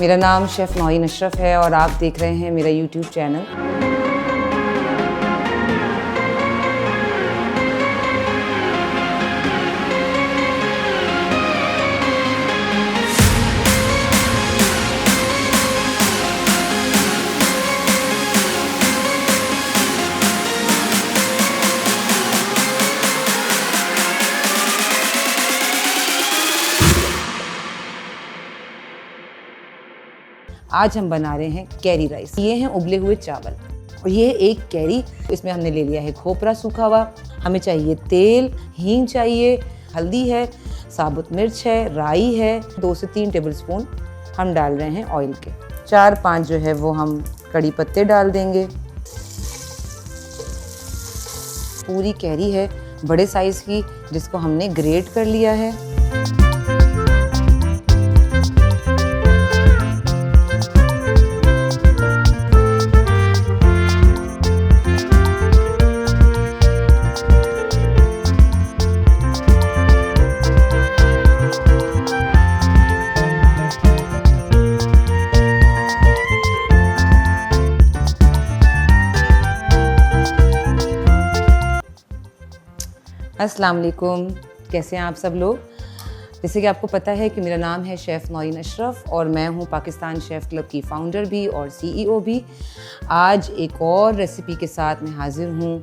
मेरा नाम शेफ़ नौईन अशरफ है और आप देख रहे हैं मेरा यूट्यूब चैनल। आज हम बना रहे हैं कैरी राइस। ये हैं उबले हुए चावल और ये है एक कैरी। इसमें हमने ले लिया है खोपरा सूखा हुआ, हमें चाहिए तेल, हींग चाहिए, हल्दी है, साबुत मिर्च है, राई है, 2 से 3 टेबलस्पून हम डाल रहे हैं ऑयल के। 4-5 जो है वो हम कड़ी पत्ते डाल देंगे। पूरी कैरी है बड़े साइज़ की जिसको हमने ग्रेट कर लिया है। अस्सलाम वालेकुम, कैसे हैं आप सब लोग। जैसे कि आपको पता है कि मेरा नाम है शेफ़ नौईन अशरफ और मैं हूं पाकिस्तान शेफ़ क्लब की फ़ाउंडर भी और CEO भी। आज एक और रेसिपी के साथ मैं हाज़िर हूं।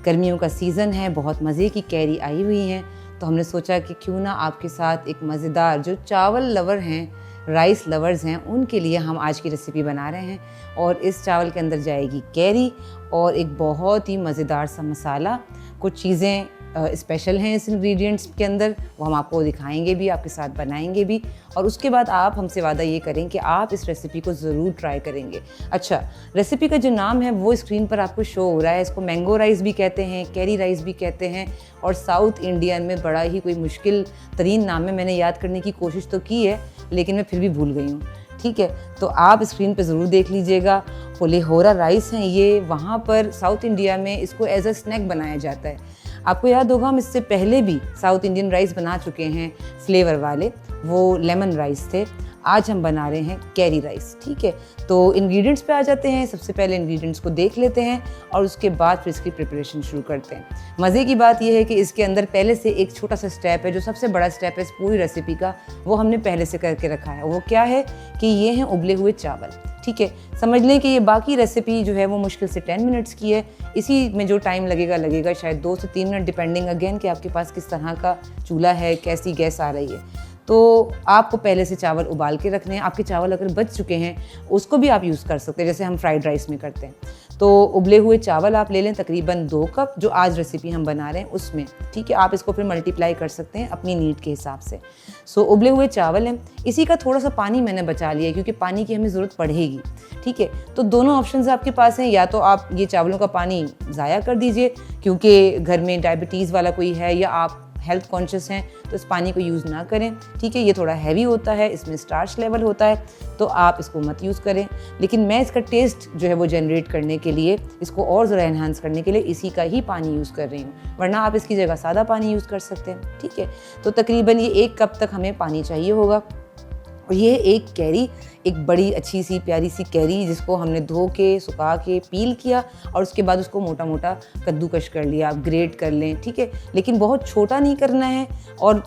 गर्मियों का सीज़न है, बहुत मज़े की कैरी आई हुई हैं, तो हमने सोचा कि क्यों ना आपके साथ एक मज़ेदार, जो चावल लवर हैं, राइस लवर्स हैं, उनके लिए हम आज की रेसिपी बना रहे हैं। और इस चावल के अंदर जाएगी कैरी और एक बहुत ही मज़ेदार सा मसाला। कुछ चीज़ें स्पेशल हैं इस इंग्रेडिएंट्स के अंदर, वो हम आपको दिखाएंगे भी, आपके साथ बनाएंगे भी। और उसके बाद आप हमसे वादा ये करें कि आप इस रेसिपी को ज़रूर ट्राई करेंगे। अच्छा, रेसिपी का जो नाम है वो स्क्रीन पर आपको शो हो रहा है। इसको मैंगो राइस भी कहते हैं, कैरी राइस भी कहते हैं और साउथ इंडियन में बड़ा ही कोई मुश्किल तरीन नाम है। मैंने याद करने की कोशिश तो की है लेकिन मैं फिर भी भूल गई हूँ। ठीक है, तो आप स्क्रीन पे ज़रूर देख लीजिएगा। पोलेहोरा राइस हैं ये, वहाँ पर साउथ इंडिया में इसको एज अ स्नैक बनाया जाता है। आपको याद होगा हम इससे पहले भी साउथ इंडियन राइस बना चुके हैं फ्लेवर वाले, वो लेमन राइस थे। आज हम बना रहे हैं कैरी राइस। ठीक है, तो इंग्रेडिएंट्स पे आ जाते हैं। सबसे पहले इंग्रेडिएंट्स को देख लेते हैं और उसके बाद फिर इसकी प्रिपरेशन शुरू करते हैं। मज़े की बात यह है कि इसके अंदर पहले से एक छोटा सा स्टेप है, जो सबसे बड़ा स्टेप है इस पूरी रेसिपी का, वो हमने पहले से करके रखा है। वो क्या है कि ये हैं उबले हुए चावल। ठीक है, समझ लें कि ये बाकी रेसिपी जो है वो मुश्किल से 10 मिनट्स की है। इसी में जो टाइम लगेगा शायद 2 से 3 मिनट, डिपेंडिंग अगेन कि आपके पास किस तरह का चूल्हा है, कैसी गैस आ रही है। तो आपको पहले से चावल उबाल के रखने हैं। आपके चावल अगर बच चुके हैं उसको भी आप यूज़ कर सकते हैं, जैसे हम फ्राइड राइस में करते हैं। तो उबले हुए चावल आप ले लें, तकरीबन 2 कप, जो आज रेसिपी हम बना रहे हैं उसमें। ठीक है, आप इसको फिर मल्टीप्लाई कर सकते हैं अपनी नीड के हिसाब से। सो उबले हुए चावल हैं, इसी का थोड़ा सा पानी मैंने बचा लिया है क्योंकि पानी की हमें ज़रूरत पड़ेगी। ठीक है, तो दोनों ऑप्शंस आपके पास हैं। या तो आप ये चावलों का पानी ज़ाया कर दीजिए क्योंकि घर में डायबिटीज़ वाला कोई है या आप हेल्थ कॉन्शियस हैं तो इस पानी को यूज़ ना करें। ठीक है, ये थोड़ा हैवी होता है, इसमें स्टार्च लेवल होता है, तो आप इसको मत यूज़ करें। लेकिन मैं इसका टेस्ट जो है वो जनरेट करने के लिए, इसको और ज़रा एनहांस करने के लिए इसी का ही पानी यूज़ कर रही हूँ, वरना आप इसकी जगह सादा पानी यूज़ कर सकते हैं। ठीक है, तो तकरीबन ये 1 कप तक हमें पानी चाहिए होगा। और ये एक कैरी, एक बड़ी अच्छी सी प्यारी सी कैरी जिसको हमने धो के, सुखा के, पील किया और उसके बाद उसको मोटा मोटा कद्दूकश कर लिया। आप ग्रेट कर लें, ठीक है, लेकिन बहुत छोटा नहीं करना है और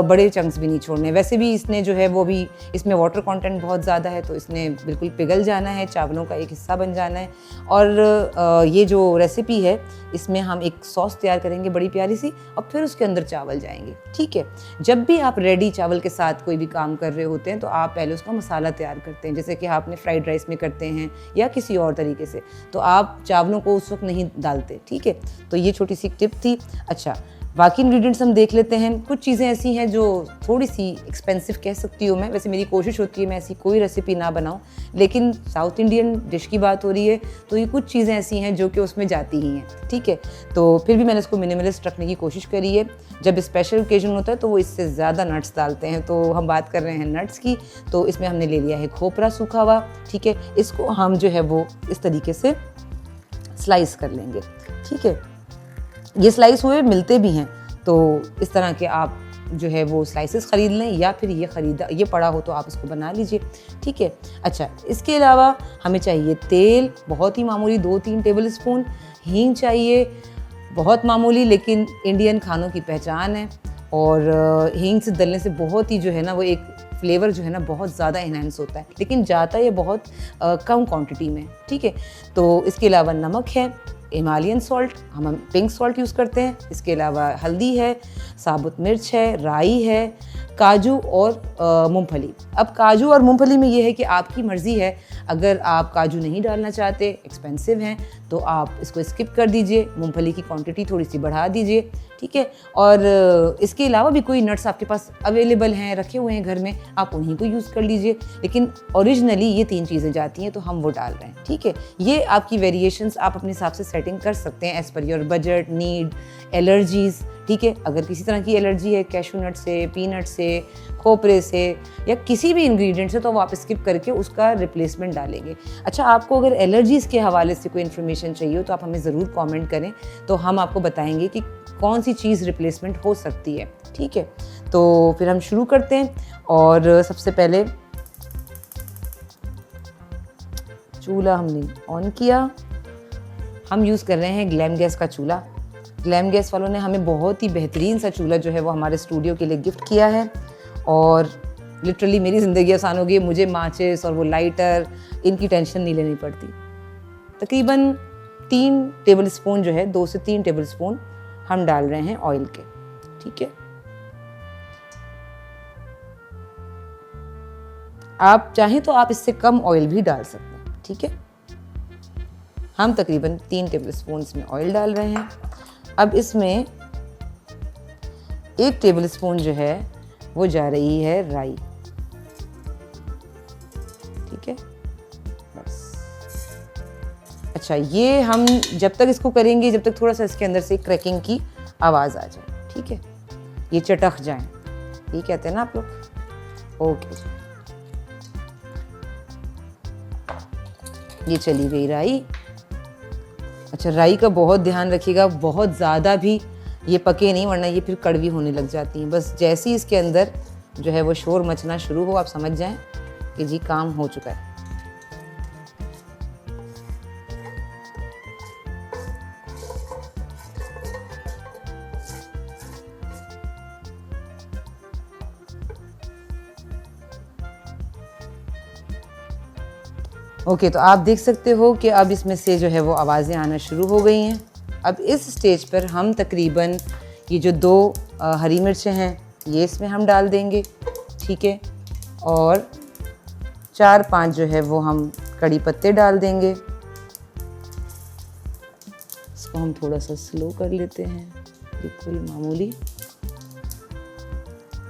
बड़े चंक्स भी नहीं छोड़ने। वैसे भी इसने जो है वो भी, इसमें वाटर कंटेंट बहुत ज़्यादा है तो इसने बिल्कुल पिघल जाना है, चावलों का एक हिस्सा बन जाना है। और ये जो रेसिपी है इसमें हम एक सॉस तैयार करेंगे बड़ी प्यारी सी और फिर उसके अंदर चावल जाएंगे। ठीक है, जब भी आप रेडी चावल के साथ कोई भी काम कर रहे होते हैं तो आप पहले उसका मसाला तैयार करते हैं, जैसे कि आपने फ्राइड राइस में करते हैं या किसी और तरीके से, तो आप चावलों को उस वक्त नहीं डालते। ठीक है, तो ये छोटी सी टिप थी। अच्छा, बाकी इंग्रेडिएंट्स हम देख लेते हैं। कुछ चीज़ें ऐसी हैं जो थोड़ी सी एक्सपेंसिव कह सकती हूँ मैं, वैसे मेरी कोशिश होती है मैं ऐसी कोई रेसिपी ना बनाऊँ, लेकिन साउथ इंडियन डिश की बात हो रही है तो ये कुछ चीज़ें ऐसी हैं जो कि उसमें जाती ही हैं। ठीक है, तो फिर भी मैंने इसको मिनिमलिस्ट रखने की कोशिश करी है। जब स्पेशल ओकेजन होता है तो वो इससे ज़्यादा नट्स डालते हैं, तो हम बात कर रहे हैं नट्स की। तो इसमें हमने ले लिया है खोपरा सूखा हुआ। ठीक है, इसको हम जो है वो इस तरीके से स्लाइस कर लेंगे। ठीक है, ये स्लाइस हुए मिलते भी हैं, तो इस तरह के आप जो है वो स्लाइसेस ख़रीद लें, या फिर ये पड़ा हो तो आप इसको बना लीजिए, ठीक है। अच्छा, इसके अलावा हमें चाहिए तेल, बहुत ही मामूली 2-3 टेबल स्पून, हींग चाहिए, बहुत मामूली लेकिन इंडियन खानों की पहचान है, और हींग से डलने से बहुत ही जो है ना वो एक फ्लेवर जो है ना बहुत ज़्यादा इन्हेंस होता है, लेकिन जाता ये बहुत कम क्वांटिटी में, ठीक है। तो इसके अलावा नमक है, हिमालयन सॉल्ट, हम पिंक सॉल्ट यूज़ करते हैं, इसके अलावा हल्दी है, साबुत मिर्च है, राई है, काजू और मूंगफली। अब काजू और मूंगफली में ये है कि आपकी मर्ज़ी है, अगर आप काजू नहीं डालना चाहते, एक्सपेंसिव हैं, तो आप इसको स्किप कर दीजिए, मूंगफली की क्वांटिटी थोड़ी सी बढ़ा दीजिए, ठीक है। और इसके अलावा भी कोई नट्स आपके पास अवेलेबल हैं, रखे हुए हैं घर में, आप उन्हीं को यूज़ कर लीजिए, लेकिन ओरिजिनली ये 3 चीज़ें जाती हैं तो हम वो डाल रहे हैं, ठीक है। ये आपकी वेरिएशंस आप अपने हिसाब से सेटिंग कर सकते हैं as per your budget, need, allergies, ठीक है। अगर किसी तरह की एलर्जी है कैशू नट से, पीनट से, खोपरे से या किसी भी इंग्रेडिएंट से, तो वो आप स्किप करके उसका रिप्लेसमेंट डालेंगे। अच्छा, आपको अगर एलर्जीज़ के हवाले से कोई इन्फॉर्मेशन चाहिए हो तो आप हमें ज़रूर कमेंट करें, तो हम आपको बताएंगे कि कौन सी चीज़ रिप्लेसमेंट हो सकती है, ठीक है। तो फिर हम शुरू करते हैं, और सबसे पहले चूल्हा हमने ऑन किया। हम यूज़ कर रहे हैं ग्लैम गैस का चूल्हा। ग्लैम गैस वालों ने हमें बहुत ही बेहतरीन सा चूल्हा जो है वो हमारे स्टूडियो के लिए गिफ्ट किया है, और लिटरली मेरी ज़िंदगी आसान हो गई। मुझे माचिस और वो लाइटर इनकी टेंशन नहीं लेनी पड़ती। तकरीबन 3 टेबल स्पून जो है, 2 से 3 टेबल स्पून हम डाल रहे हैं ऑयल के, ठीक है। आप चाहें तो आप इससे कम ऑयल भी डाल सकते हैं, ठीक है। हम तकरीबन 3 टेबल स्पून इसमें ऑयल डाल रहे हैं। अब इसमें 1 टेबल स्पून जो है वो जा रही है राई, ठीक है, बस। अच्छा, ये हम जब तक इसको करेंगे, जब तक थोड़ा सा इसके अंदर से क्रैकिंग की आवाज़ आ जाए, ठीक है, ये चटक जाए, ये कहते हैं ना आप लोग। ओके जी, ये चली गई राई। अच्छा, राई का बहुत ध्यान रखिएगा, बहुत ज़्यादा भी ये पके नहीं, वरना ये फिर कड़वी होने लग जाती हैं। बस जैसे ही इसके अंदर जो है वो शोर मचना शुरू हो, आप समझ जाएं कि जी काम हो चुका है। ओके, तो आप देख सकते हो कि अब इसमें से जो है वो आवाज़ें आना शुरू हो गई हैं। अब इस स्टेज पर हम तकरीबन ये जो 2 हरी मिर्चें हैं ये इसमें हम डाल देंगे, ठीक है, और 4-5 जो है वो हम कड़ी पत्ते डाल देंगे। इसको हम थोड़ा सा स्लो कर लेते हैं, बिल्कुल मामूली,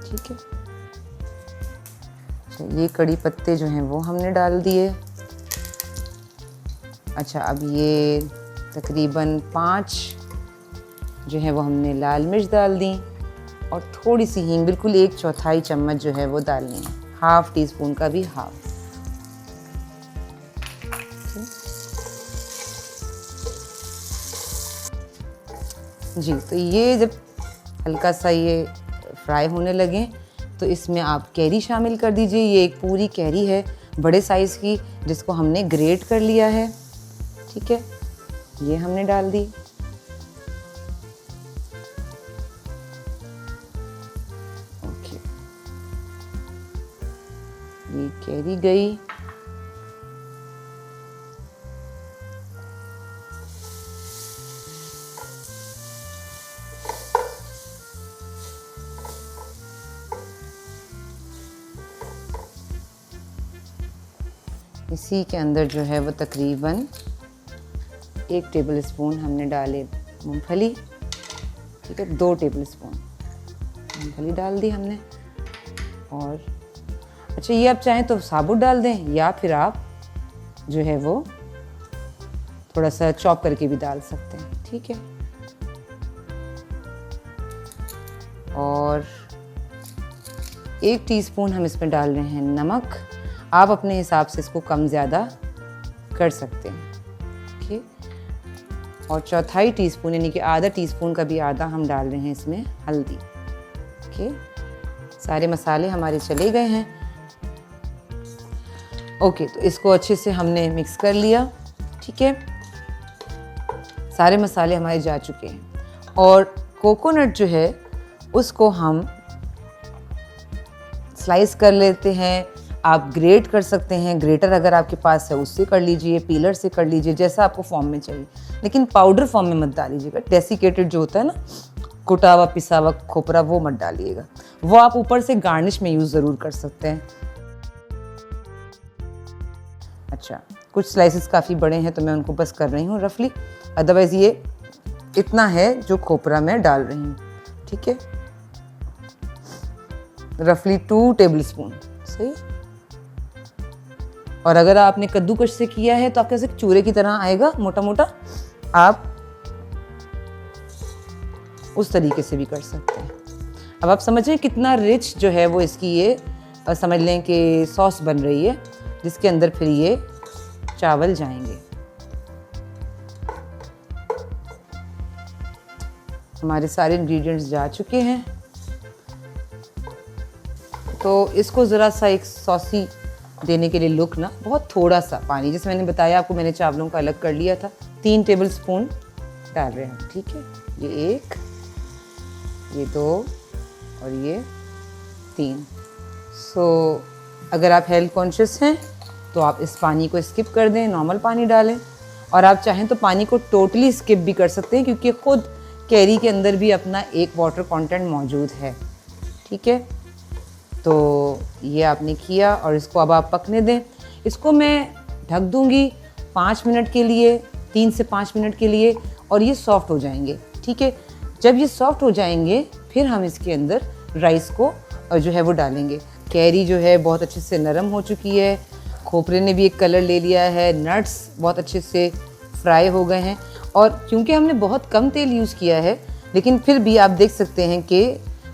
ठीक है। अच्छा, ये कड़ी पत्ते जो हैं वो हमने डाल दिए। अच्छा, अब ये तकरीबन 5 जो है वो हमने लाल मिर्च डाल दी, और थोड़ी सी हींग, बिल्कुल 1/4 चम्मच जो है वो डालनी है, ½ टीस्पून का भी हाफ। जी, तो ये जब हल्का सा ये फ्राई होने लगे तो इसमें आप कैरी शामिल कर दीजिए। ये एक पूरी कैरी है बड़े साइज़ की, जिसको हमने ग्रेट कर लिया है, ठीक है, ये हमने डाल दी। ओके, ये कैरी गई। इसी के अंदर जो है वो तकरीबन 1 टेबल स्पून हमने डाले मूंगफली, ठीक है, 2 टेबल स्पून मूंगफली डाल दी हमने। और अच्छा, ये आप चाहें तो साबुत डाल दें, या फिर आप जो है वो थोड़ा सा चॉप करके भी डाल सकते हैं, ठीक है। और 1 टीस्पून हम इसमें डाल रहे हैं नमक। आप अपने हिसाब से इसको कम ज़्यादा कर सकते हैं, ठीक। और 1/4 टीस्पून यानी कि ½ टीस्पून का भी आधा हम डाल रहे हैं इसमें हल्दी, ठीक। सारे मसाले हमारे चले गए हैं। ओके, तो इसको अच्छे से हमने मिक्स कर लिया। ठीक है, सारे मसाले हमारे जा चुके हैं और कोकोनट जो है उसको हम स्लाइस कर लेते हैं। आप ग्रेट कर सकते हैं, ग्रेटर अगर आपके पास है उससे कर लीजिए, पीलर से कर लीजिए, जैसा आपको फॉर्म में चाहिए, लेकिन पाउडर फॉर्म में मत डालीजिएगा। डेसिकेटेड जो होता है ना, कुटा हुआ पिसा हुआ खोपरा, वो मत डालिएगा। वो आप ऊपर से गार्निश में यूज़ ज़रूर कर सकते हैं। अच्छा, कुछ स्लाइसेस काफ़ी बड़े हैं तो मैं उनको बस कर रही हूँ रफली, अदरवाइज़ ये इतना है जो खोपरा मैं डाल रही हूँ। ठीक है, रफली 2 टेबलस्पून, सही। और अगर आपने कद्दूकश से किया है तो आपके पास एक चूरे की तरह आएगा, मोटा मोटा। आप उस तरीके से भी कर सकते हैं। अब आप समझ रहे हैं कितना रिच जो है वो इसकी ये समझ लें कि सॉस बन रही है, जिसके अंदर फिर ये चावल जाएंगे। हमारे सारे इंग्रेडिएंट्स जा चुके हैं, तो इसको ज़रा सा एक सॉसी देने के लिए लुक ना, बहुत थोड़ा सा पानी, जैसे मैंने बताया आपको, मैंने चावलों का अलग कर लिया था। 3 टेबलस्पून डाल रहे हैं। ठीक है, ये 1, ये 2 और ये 3। सो अगर आप हेल्थ कॉन्शियस हैं तो आप इस पानी को स्किप कर दें, नॉर्मल पानी डालें। और आप चाहें तो पानी को टोटली स्किप भी कर सकते हैं, क्योंकि खुद कैरी के अंदर भी अपना एक वाटर कंटेंट मौजूद है। ठीक है, तो ये आपने किया और इसको अब आप पकने दें। इसको मैं ढक दूंगी 5 मिनट के लिए, 3 से 5 मिनट के लिए, और ये सॉफ्ट हो जाएंगे। ठीक है, जब ये सॉफ्ट हो जाएंगे फिर हम इसके अंदर राइस को जो है वो डालेंगे। कैरी जो है बहुत अच्छे से नरम हो चुकी है, खोपरे ने भी एक कलर ले लिया है, नट्स बहुत अच्छे से फ्राई हो गए हैं। और क्योंकि हमने बहुत कम तेल यूज़ किया है, लेकिन फिर भी आप देख सकते हैं कि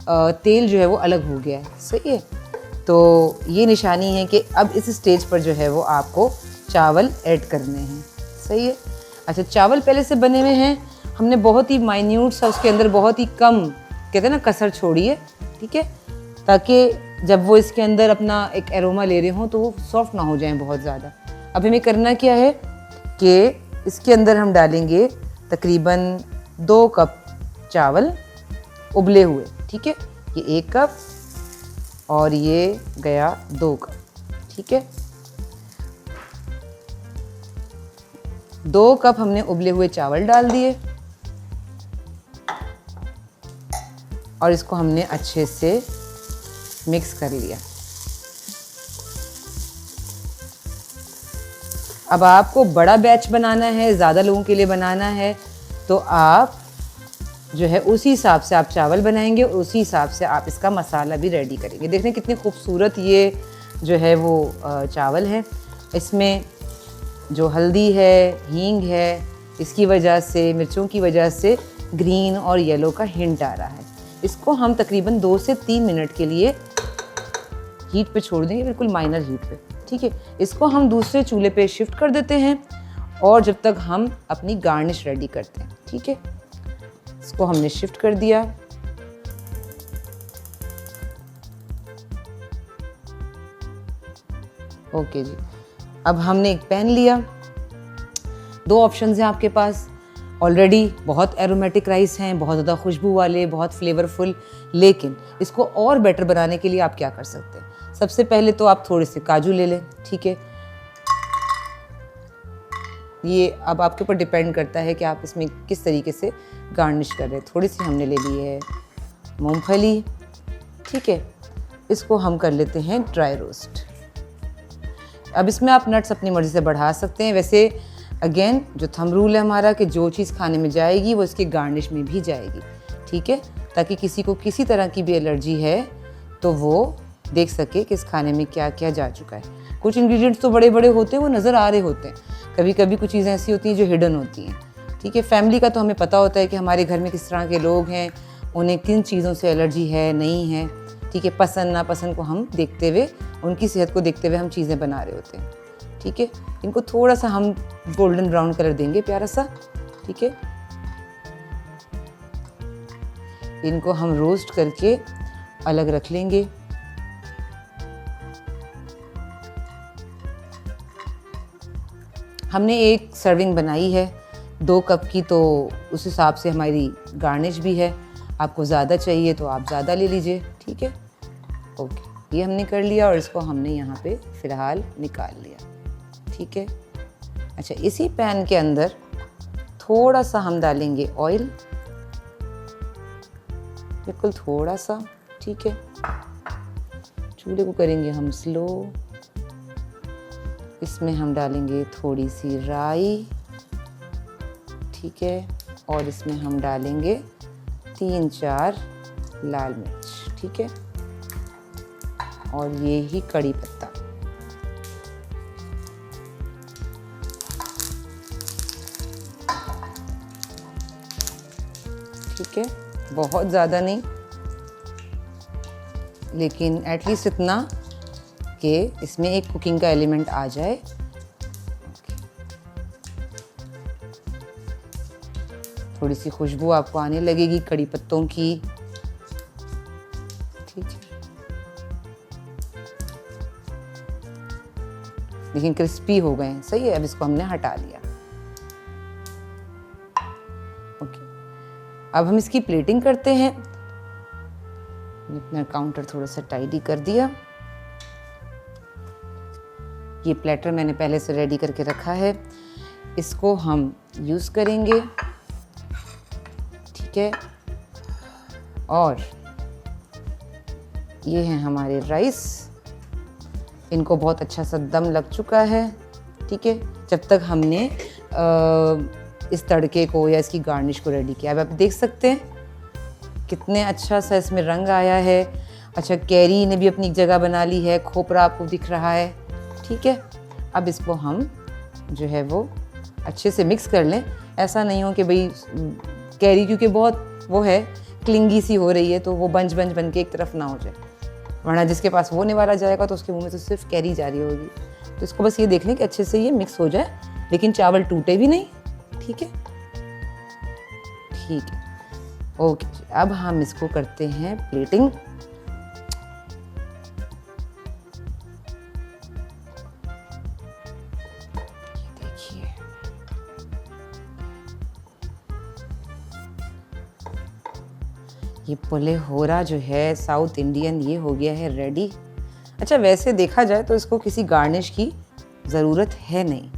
तेल जो है वो अलग हो गया है। सही है, तो ये निशानी है कि अब इस स्टेज पर जो है वो आपको चावल ऐड करने हैं। सही है। अच्छा, चावल पहले से बने हुए हैं, हमने बहुत ही माइन्यूट सा उसके अंदर बहुत ही कम, कहते हैं ना, कसर छोड़ी है। ठीक है, ताकि जब वो इसके अंदर अपना एक एरोमा ले रहे हों तो वो सॉफ्ट ना हो जाएं बहुत ज़्यादा। अब हमें करना क्या है कि इसके अंदर हम डालेंगे तकरीबन 2 कप चावल उबले हुए। ठीक है, ये 1 कप और ये गया 2 कप। ठीक है, 2 कप हमने उबले हुए चावल डाल दिए और इसको हमने अच्छे से मिक्स कर लिया। अब आपको बड़ा बैच बनाना है, ज़्यादा लोगों के लिए बनाना है, तो आप जो है उसी हिसाब से आप चावल बनाएंगे और उसी हिसाब से आप इसका मसाला भी रेडी करेंगे। देखने कितने खूबसूरत ये जो है वो चावल है। इसमें जो हल्दी है, हींग है, इसकी वजह से, मिर्चों की वजह से ग्रीन और येलो का हिंट आ रहा है। इसको हम तकरीबन 2 से 3 मिनट के लिए हीट पे छोड़ देंगे, बिल्कुल माइनर हीट पे। ठीक है, इसको हम दूसरे चूल्हे पे शिफ्ट कर देते हैं और जब तक हम अपनी गार्निश रेडी करते हैं। ठीक है, इसको हमने शिफ्ट कर दिया। ओके जी, अब हमने एक पैन लिया। 2 ऑप्शंस हैं आपके पास। ऑलरेडी बहुत एरोमेटिक राइस हैं, बहुत ज़्यादा खुशबू वाले, बहुत फ्लेवरफुल, लेकिन इसको और बेटर बनाने के लिए आप क्या कर सकते हैं। सबसे पहले तो आप थोड़े से काजू ले लें। ठीक है, ये अब आपके ऊपर डिपेंड करता है कि आप इसमें किस तरीके से गार्निश कर रहे हैं। थोड़ी सी हमने ले ली है मूंगफली। ठीक है, इसको हम कर लेते हैं ड्राई रोस्ट। अब इसमें आप नट्स अपनी मर्ज़ी से बढ़ा सकते हैं। वैसे अगेन जो थंब रूल है हमारा कि जो चीज़ खाने में जाएगी वो इसकी गार्निश में भी जाएगी। ठीक है, ताकि किसी को किसी तरह की भी एलर्जी है तो वो देख सके कि इस खाने में क्या क्या जा चुका है। कुछ इंग्रेडिएंट्स तो बड़े बड़े होते हैं, वो नज़र आ रहे होते हैं। कभी कभी कुछ चीज़ें ऐसी होती हैं जो हिडन होती हैं। ठीक है, फैमिली का तो हमें पता होता है कि हमारे घर में किस तरह के लोग हैं, उन्हें किन चीज़ों से एलर्जी है, नहीं है। ठीक है, पसंद नापसंद को हम देखते हुए, उनकी सेहत को देखते हुए हम चीज़ें बना रहे होते हैं। ठीक है, इनको थोड़ा सा हम गोल्डन ब्राउन कलर देंगे, प्यारा सा। ठीक है, इनको हम रोस्ट करके अलग रख लेंगे। हमने एक सर्विंग बनाई है 2 कप की, तो उस हिसाब से हमारी गार्निश भी है। आपको ज़्यादा चाहिए तो आप ज़्यादा ले लीजिए, ठीक है। ओके, ये हमने कर लिया और इसको हमने यहाँ पे फ़िलहाल निकाल लिया, ठीक है। अच्छा, इसी पैन के अंदर थोड़ा सा हम डालेंगे ऑयल, बिल्कुल थोड़ा सा, ठीक है। चूल्हे को करेंगे हम स्लो। इसमें हम डालेंगे थोड़ी सी राई, ठीक है, और इसमें हम डालेंगे 3-4 लाल मिर्च, ठीक है, और ये ही कड़ी पत्ता। ठीक है, बहुत ज़्यादा नहीं, लेकिन एटलीस्ट इतना कि इसमें एक कुकिंग का एलिमेंट आ जाए। थोड़ी सी खुशबू आपको आने लगेगी कड़ी पत्तों की, ठीक है, लेकिन क्रिस्पी हो गए हैं, सही है। अब इसको हमने हटा लिया। ओके, अब हम इसकी प्लेटिंग करते हैं। अपना काउंटर थोड़ा सा टाइडी कर दिया। ये प्लेटर मैंने पहले से रेडी करके रखा है, इसको हम यूज़ करेंगे, ठीक है। और ये हैं हमारे राइस, इनको बहुत अच्छा सा दम लग चुका है, ठीक है, जब तक हमने इस तड़के को या इसकी गार्निश को रेडी किया। अब आप देख सकते हैं कितने अच्छा सा इसमें रंग आया है। अच्छा, कैरी ने भी अपनी जगह बना ली है, खोपरा आपको दिख रहा है, ठीक है। अब इसको हम जो है वो अच्छे से मिक्स कर लें। ऐसा नहीं हो कि भाई कैरी क्योंकि बहुत वो है क्लिंगी सी हो रही है तो वो बंज बन के एक तरफ ना हो जाए, वरना जिसके पास वो निवाला जाएगा तो उसके मुंह में तो सिर्फ कैरी जा रही होगी। तो इसको बस ये देख लें कि अच्छे से ये मिक्स हो जाए, लेकिन चावल टूटे भी नहीं, ठीक है, ठीक है। ओके, अब हम इसको करते हैं प्लेटिंग। देखिए, ये पुलिहोरा जो है साउथ इंडियन, ये हो गया है रेडी। अच्छा, वैसे देखा जाए तो इसको किसी गार्निश की ज़रूरत है नहीं,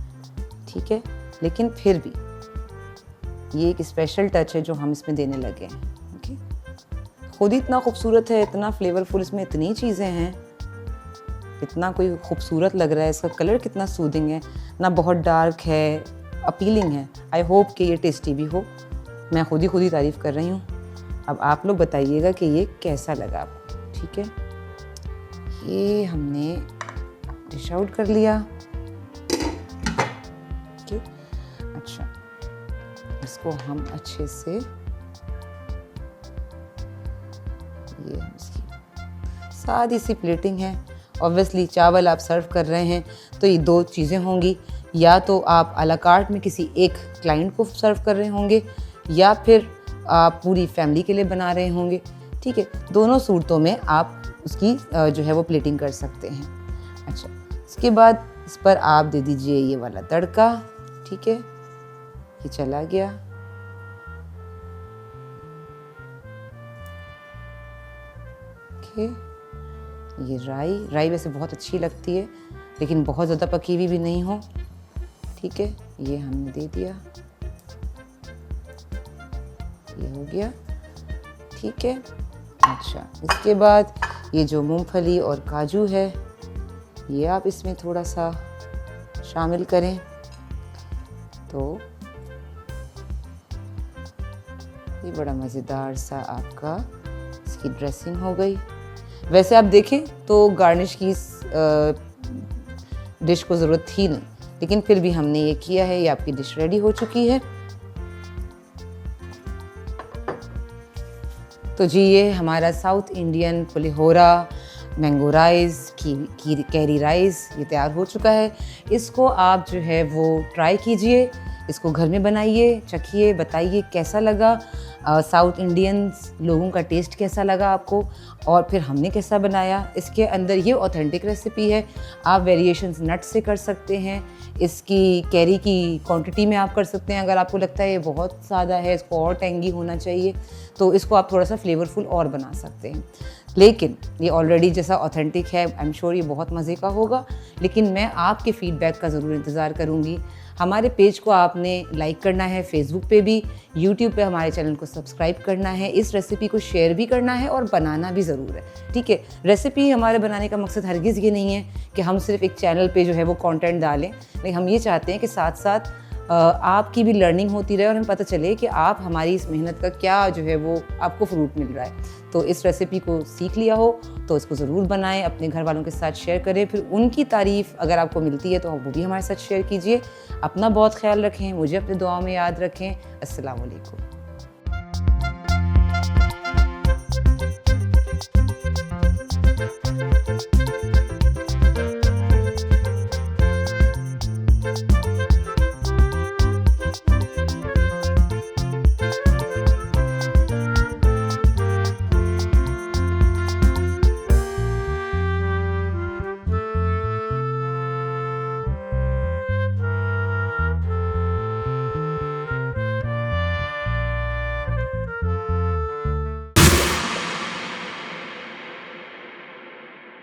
ठीक है, लेकिन फिर भी ये एक स्पेशल टच है जो हम इसमें देने लगे हैं। ओके, खुद ही इतना खूबसूरत है, इतना फ्लेवरफुल, इसमें इतनी चीज़ें हैं, इतना कोई खूबसूरत लग रहा है। इसका कलर कितना सूदिंग है, ना बहुत डार्क है, अपीलिंग है। आई होप कि ये टेस्टी भी हो। मैं खुद ही तारीफ़ कर रही हूँ। अब आप लोग बताइएगा कि ये कैसा लगा आपको, ठीक है। ये हमने डिश आउट कर लिया, ठीक। अच्छा, इसको हम अच्छे से, ये इसकी सादी सी प्लेटिंग है। ऑब्वियसली चावल आप सर्व कर रहे हैं तो ये 2 चीज़ें होंगी, या तो आप आ ला कार्ट में किसी एक क्लाइंट को सर्व कर रहे होंगे, या फिर आप पूरी फैमिली के लिए बना रहे होंगे, ठीक है। दोनों सूरतों में आप उसकी जो है वो प्लेटिंग कर सकते हैं। अच्छा, इसके बाद इस पर आप दे दीजिए ये वाला तड़का, ठीक है, ये चला गया। ओके, ये राई वैसे बहुत अच्छी लगती है, लेकिन बहुत ज़्यादा पकी हुई भी नहीं हो, ठीक है। ये हमने दे दिया, ये हो गया, ठीक है। अच्छा, इसके बाद ये जो मूंगफली और काजू है, ये आप इसमें थोड़ा सा शामिल करें, तो ये बड़ा मज़ेदार सा आपका इसकी ड्रेसिंग हो गई। वैसे आप देखें तो गार्निश की डिश को ज़रूरत थी नहीं, लेकिन फिर भी हमने ये किया है। ये आपकी डिश रेडी हो चुकी है। तो जी, ये हमारा south Indian pulihora mango rice की कैरी राइस ये तैयार हो चुका है। इसको आप जो है वो ट्राई कीजिए, इसको घर में बनाइए, चखिए, बताइए कैसा लगा। साउथ इंडियंस लोगों का टेस्ट कैसा लगा आपको और फिर हमने कैसा बनाया। इसके अंदर ये ऑथेंटिक रेसिपी है, आप वेरिएशंस नट से कर सकते हैं, इसकी कैरी की क्वांटिटी में आप कर सकते हैं। अगर आपको लगता है ये बहुत ज़्यादा है, इसको और टेंगी होना चाहिए, तो इसको आप थोड़ा सा फ्लेवरफुल और बना सकते हैं। लेकिन ये ऑलरेडी जैसा ऑथेंटिक है, आई एम श्योर ये बहुत मज़े का होगा। लेकिन मैं आपके फीडबैक का ज़रूर इंतज़ार करूँगी। हमारे पेज को आपने लाइक करना है, फेसबुक पे भी, यूट्यूब पे हमारे चैनल को सब्सक्राइब करना है, इस रेसिपी को शेयर भी करना है और बनाना भी ज़रूर है, ठीक है। रेसिपी हमारे बनाने का मकसद हरगिज़ ये नहीं है कि हम सिर्फ एक चैनल पे जो है वो कंटेंट डालें, लेकिन हम ये चाहते हैं कि साथ साथ आपकी भी लर्निंग होती रहे और हमें पता चले कि आप हमारी इस मेहनत का क्या जो है वो आपको फ्रूट मिल रहा है। तो इस रेसिपी को सीख लिया हो तो इसको ज़रूर बनाएं, अपने घर वालों के साथ शेयर करें, फिर उनकी तारीफ़ अगर आपको मिलती है तो वो भी हमारे साथ शेयर कीजिए। अपना बहुत ख्याल रखें, मुझे अपने दुआओं में याद रखें। अस्सलाम वालेकुम।